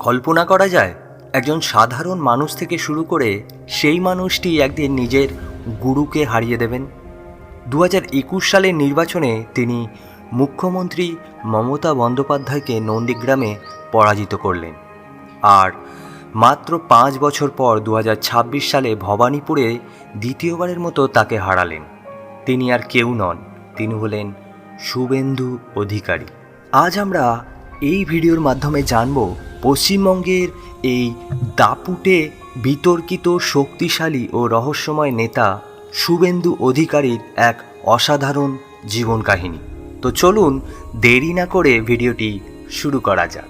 কল্পনা করা যায় একজন সাধারণ মানুষ থেকে শুরু করে সেই মানুষটি একদিন নিজের গুরুকে হারিয়ে দেবেন। 2021 সালের নির্বাচনে তিনি মুখ্যমন্ত্রী মমতা বন্দ্যোপাধ্যায়কে নন্দীগ্রামে পরাজিত করলেন। আর মাত্র 5 বছর পর 2026 সালে ভবানীপুরে দ্বিতীয়বারের মতো তাকে হারালেন। তিনি আর কেউ নন, তিনি হলেন শুভেন্দু অধিকারী। আজ আমরা এই ভিডিওর মাধ্যমে জানব পশ্চিমবঙ্গের এই দাপুটে বিতর্কিত শক্তিশালী ও রহস্যময় নেতা শুভেন্দু অধিকারীর এক অসাধারণ জীবন কাহিনী। তো চলুন দেরি না করে ভিডিওটি শুরু করা যাক।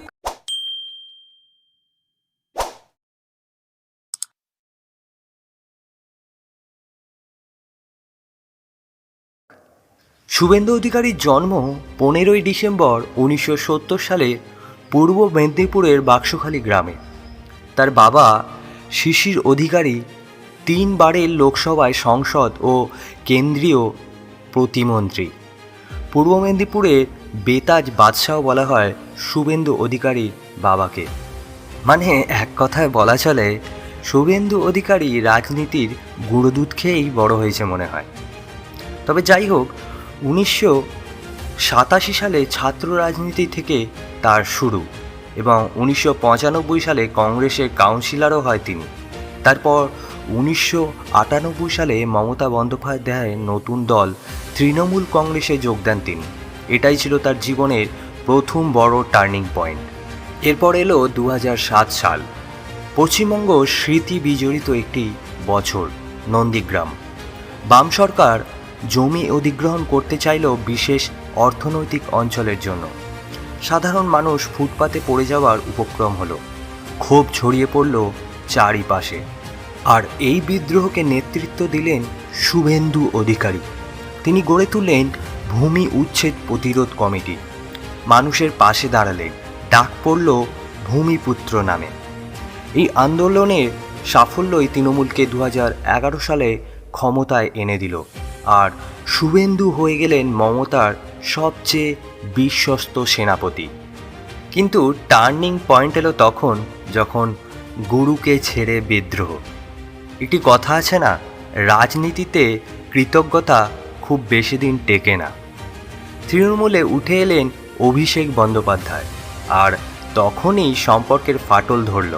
শুভেন্দু অধিকারীর জন্ম 15ই ডিসেম্বর 1970 সালে পূর্ব মেদিনীপুরের বাক্সখালী গ্রামে। তার বাবা শিশির অধিকারী 3 বারের লোকসভায় সংসদ ও কেন্দ্রীয় প্রতিমন্ত্রী। পূর্ব মেদিনীপুরের বেতাজ বাদশাহ বলা হয় শুভেন্দু অধিকারীর বাবাকে। মানে এক কথায় বলা চলে শুভেন্দু অধিকারী রাজনীতির গুঁড়োদুধ খেয়েই বড় হয়েছে মনে হয়। তবে যাই হোক, 1987 সালে ছাত্র রাজনীতি থেকে তার শুরু এবং 1995 সালে কংগ্রেসের কাউন্সিলরও হয় তিনি। তারপর 1998 সালে মমতা বন্দ্যোপাধ্যায়ের নতুন দল তৃণমূল কংগ্রেসে যোগ দেন তিনি। এটাই ছিল তার জীবনের প্রথম বড় টার্নিং পয়েন্ট। এরপর এলো 2007 সাল, পশ্চিমবঙ্গ স্মৃতি বিজড়িত একটি বছর। নন্দীগ্রাম বাম সরকার জমি অধিগ্রহণ করতে চাইল বিশেষ অর্থনৈতিক অঞ্চলের জন্য। সাধারণ মানুষ ফুটপাতে পড়ে যাওয়ার উপক্রম হলো, ক্ষোভ ছড়িয়ে পড়ল চারিপাশে। আর এই বিদ্রোহকে নেতৃত্ব দিলেন শুভেন্দু অধিকারী। তিনি গড়ে তুললেন ভূমি উচ্ছেদ প্রতিরোধ কমিটি, মানুষের পাশে দাঁড়ালেন, ডাক পড়ল ভূমিপুত্র নামে। এই আন্দোলনের সাফল্যই তৃণমূলকে 2011 সালে ক্ষমতায় এনে দিল। আর শুভেন্দু হয়ে গেলেন মমতার সবচেয়ে বিশ্বস্ত সেনাপতি। কিন্তু টার্নিং পয়েন্ট এলো তখন যখন গুরুকে ছেড়ে বিদ্রোহ। একটি কথা আছে না, রাজনীতিতে কৃতজ্ঞতা খুব বেশি দিন টেকে না। তৃণমূলে উঠে এলেন অভিষেক বন্দ্যোপাধ্যায়, আর তখনই সম্পর্কের ফাটল ধরল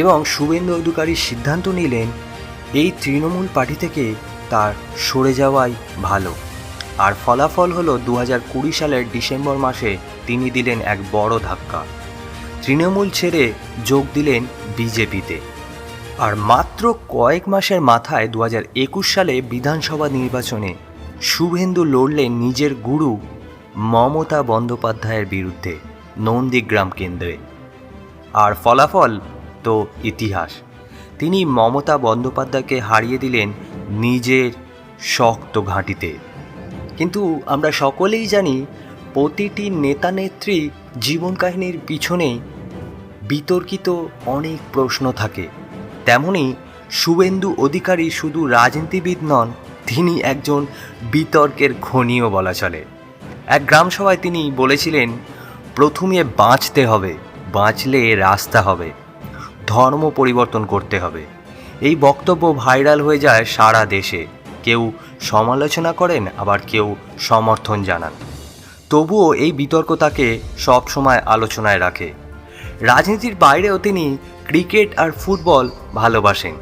এবং শুভেন্দু অধিকারী সিদ্ধান্ত নিলেন এই তৃণমূল পার্টি থেকে তার সরে যাওয়াই ভালো। আর ফলাফল হলো 2020 সালের ডিসেম্বর মাসে তিনি দিলেন এক বড় ধাক্কা। তৃণমূল ছেড়ে যোগ দিলেন বিজেপিতে। আর মাত্র কয়েক মাসের মাথায় 2021 সালে বিধানসভা নির্বাচনে শুভেন্দু লড়লেন নিজের গুরু মমতা বন্দ্যোপাধ্যায়ের বিরুদ্ধে নন্দীগ্রাম কেন্দ্রে। আর ফলাফল তো ইতিহাস। তিনি মমতা বন্দ্যোপাধ্যায়কে হারিয়ে দিলেন নিজের শক্ত ঘাঁটিতে। কিন্তু আমরা সকলেই জানি প্রতিটি নেতা নেত্রী জীবন কাহিনীর পিছনেই বিতর্কিত অনেক প্রশ্ন থাকে। তেমনি শুভেন্দু অধিকারী শুধু রাজনীতিবিদ নন, তিনি একজন বিতর্কের খনিও বলা চলে। এক গ্রামসভায় তিনি বলেছিলেন, প্রথমে বাঁচতে হবে, বাঁচলে রাস্তা হবে, ধর্ম পরিবর্তন করতে হবে। এই বক্তব্য ভাইরাল হয়ে যায় সারা দেশে। কেউ সমালোচনা করেন, আবার কেউ সমর্থন জানান। তবুও এই বিতর্ক তাকে সবসময় আলোচনায় রাখে। রাজনীতির বাইরেও তিনি ক্রিকেট আর ফুটবল ভালোবাসেন।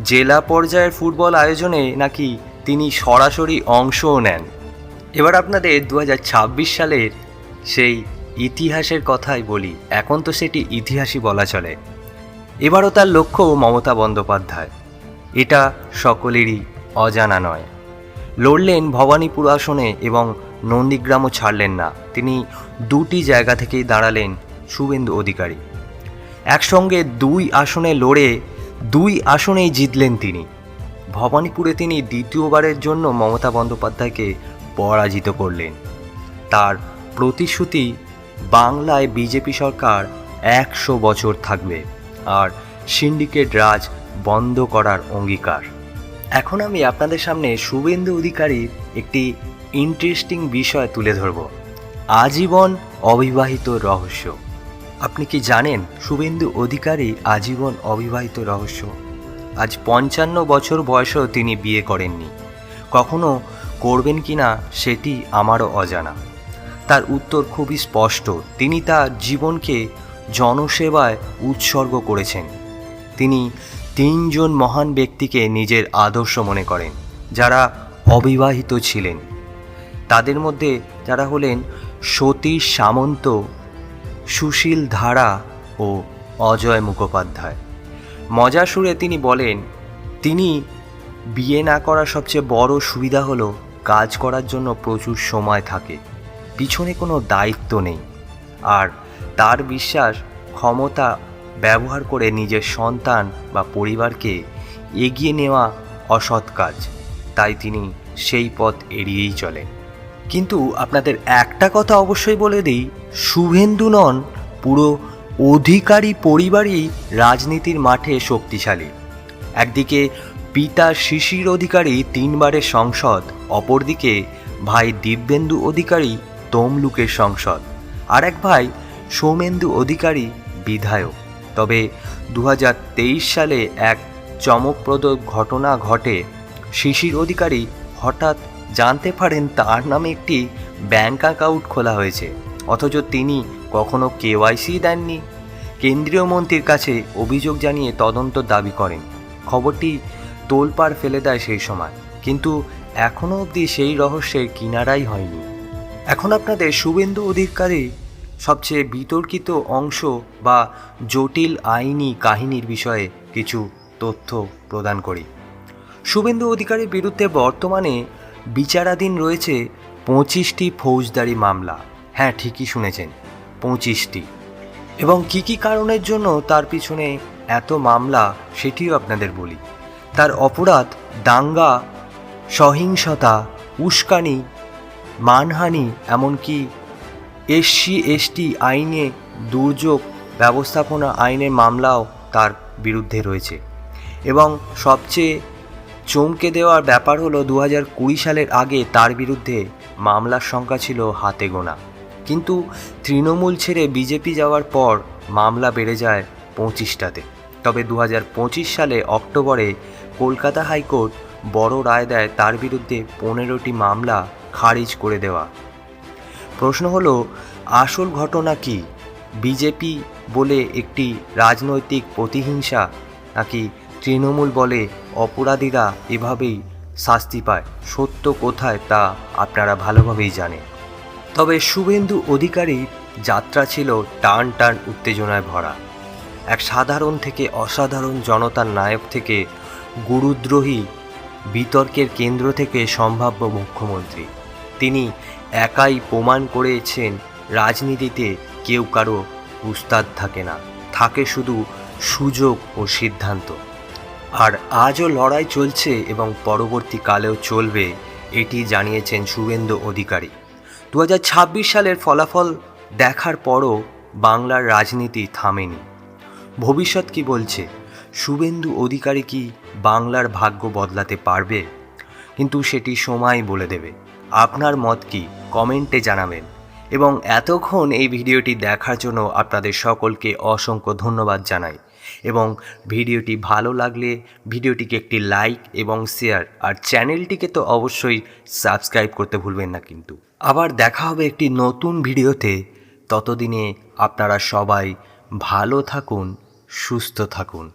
জেলা পর্যায়ের ফুটবল আয়োজনে নাকি তিনি সরাসরি অংশও নেন। এবার আপনাদের 2026 সালের সেই ইতিহাসের কথাই বলি। এখন তো সেটি ইতিহাসই বলা চলে। এবারও তার লক্ষ্য মমতা বন্দ্যোপাধ্যায়, এটা সকলেরই অজানা নয়। লড়লেন ভবানীপুর আসনে এবং নন্দীগ্রামও ছাড়লেন না। তিনি দুটি জায়গা থেকেই দাঁড়ালেন শুভেন্দু অধিকারী। একসঙ্গে 2 আসনে লড়ে 2 আসনেই জিতলেন তিনি। ভবানীপুরে তিনি দ্বিতীয়বারের জন্য মমতা বন্দ্যোপাধ্যায়কে পরাজিত করলেন। তার প্রতিশ্রুতি, বাংলায় বিজেপি সরকার 100 বছর থাকবে আর সিন্ডিকেট রাজ বন্ধ করার অঙ্গীকার। এখন আমি আপনাদের সামনে শুভেন্দু অধিকারীর একটি ইন্টারেস্টিং বিষয় তুলে ধরব, আজীবন অবিবাহিত রহস্য। আপনি কি জানেন শুভেন্দু অধিকারী আজীবন অবিবাহিত রহস্য? আজ 55 বছর বয়সেও তিনি বিয়ে করেননি। কখনো করবেন কিনা সেটি আমারও অজানা। তার উত্তর খুবই স্পষ্ট, তিনি তার জীবনকে জনসেবায় উৎসর্গ করেছেন। তিনি 3 জন মহান ব্যক্তিকে নিজের আদর্শ মনে করেন যারা অবিবাহিত ছিলেন। তাদের মধ্যে যারা হলেন সতীশ সামন্ত, সুশীল ধারা ও অজয় মুখোপাধ্যায়। মজার সুরে তিনি বলেন, তিনি বিয়ে না করার সবচেয়ে বড় সুবিধা হলো কাজ করার জন্য প্রচুর সময় থাকে, পিছনে কোনো দায়িত্ব নেই। আর তার বিশ্বাস ক্ষমতা ব্যবহার করে নিজের সন্তান বা পরিবারকে এগিয়ে নেওয়া অসৎ কাজ, তাই তিনি সেই পথ এড়িয়েই চলেন। কিন্তু আপনাদের একটা কথা অবশ্যই বলে দিই, শুভেন্দু নন, পুরো অধিকারী পরিবারই রাজনীতির মাঠে শক্তিশালী। একদিকে পিতা শিশির অধিকারী 3 বারের সংসদ, অপরদিকে ভাই দিব্যেন্দু অধিকারী তমলুকের সংসদ, আর এক ভাই সৌমেন্দু অধিকারী বিধায়ক। তবে 2023 সালে এক চমকপ্রদ ঘটনা ঘটে। শিশির অধিকারী হঠাৎ জানতে পারেন তার নামে একটি ব্যাংক অ্যাকাউন্ট খোলা হয়েছে, অথচ তিনি কখনো কেওয়াইসি দেননি। কেন্দ্রীয় মন্ত্রীর কাছে অভিযোগ জানিয়ে তদন্ত দাবি করেন। খবরটি তোলপাড় ফেলে দেয় সেই সময়, কিন্তু এখনও অবধি সেই রহস্যের কিনারাই হয়নি। এখন আপনাদের শুভেন্দু অধিকারী সবচেয়ে বিতর্কিত অংশ বা জটিল আইনি কাহিনীর বিষয়ে কিছু তথ্য প্রদান করি। শুভেন্দু অধিকারীর বিরুদ্ধে বর্তমানে বিচারাধীন রয়েছে 25টি ফৌজদারি মামলা। হ্যাঁ, ঠিকই শুনেছেন, 25টি। এবং কী কী কারণের জন্য তার পিছনে এত মামলা সেটিও আপনাদের বলি। তার অপরাধ দাঙ্গা, সহিংসতা, উস্কানি, মানহানি, এমনকি SC/ST আইনে, দুর্যোগ ব্যবস্থাপনা আইনের মামলাও তার বিরুদ্ধে রয়েছে। এবং সবচেয়ে চমকে দেওয়ার ব্যাপার হলো 2020 সালের আগে তার বিরুদ্ধে মামলার সংখ্যা ছিল হাতে গোনা, কিন্তু তৃণমূল ছেড়ে বিজেপি যাওয়ার পর মামলা বেড়ে যায় 25টাতে। তবে 2025 সালে অক্টোবরে কলকাতা হাইকোর্ট বড় রায় দেয় তার বিরুদ্ধে 15টি মামলা খারিজ করে দেওয়া। প্রশ্ন হলো, আসল ঘটনা কি? বিজেপি বলে একটি রাজনৈতিক প্রতিহিংসা, নাকি তৃণমূল বলে অপরাধীরা এভাবেই শাস্তি পায়? সত্য কোথায় তা আপনারা ভালোভাবেই জানেন। তবে শুভেন্দু অধিকারীর যাত্রা ছিল টান টান উত্তেজনায় ভরা। এক সাধারণ থেকে অসাধারণ জনতার নায়ক থেকে গুরুদ্রোহী বিতর্কের কেন্দ্র থেকে সম্ভাব্য মুখ্যমন্ত্রী। তিনি একাই প্রমাণ করেছেন রাজনীতিতে কেউ কারো উস্তাদ থাকে না, থাকে শুধু সুযোগ ও সিদ্ধান্ত। আর আজও লড়াই চলছে এবং পরবর্তীকালেও চলবে, এটি জানিয়েছেন শুভেন্দু অধিকারী। 2026 সালের ফলাফল দেখার পরও বাংলার রাজনীতি থামেনি। ভবিষ্যৎ কি বলছে? শুভেন্দু অধিকারী কি বাংলার ভাগ্য বদলাতে পারবে? কিন্তু সেটি সময় বলে দেবে। আপনার মত কি? কমেন্টে জানাবেন। এবং এতক্ষণ এই ভিডিওটি দেখার জন্য আপনাদের সকলকে অসংখ্য ধন্যবাদ জানাই। এবং ভিডিওটি ভালো লাগলে ভিডিওটিকে একটি লাইক এবং শেয়ার, আর চ্যানেলটিকে তো অবশ্যই সাবস্ক্রাইব করতে ভুলবেন না। কিন্তু আবার দেখা হবে একটি নতুন ভিডিওতে। ততদিনে আপনারা সবাই ভালো থাকুন, সুস্থ থাকুন।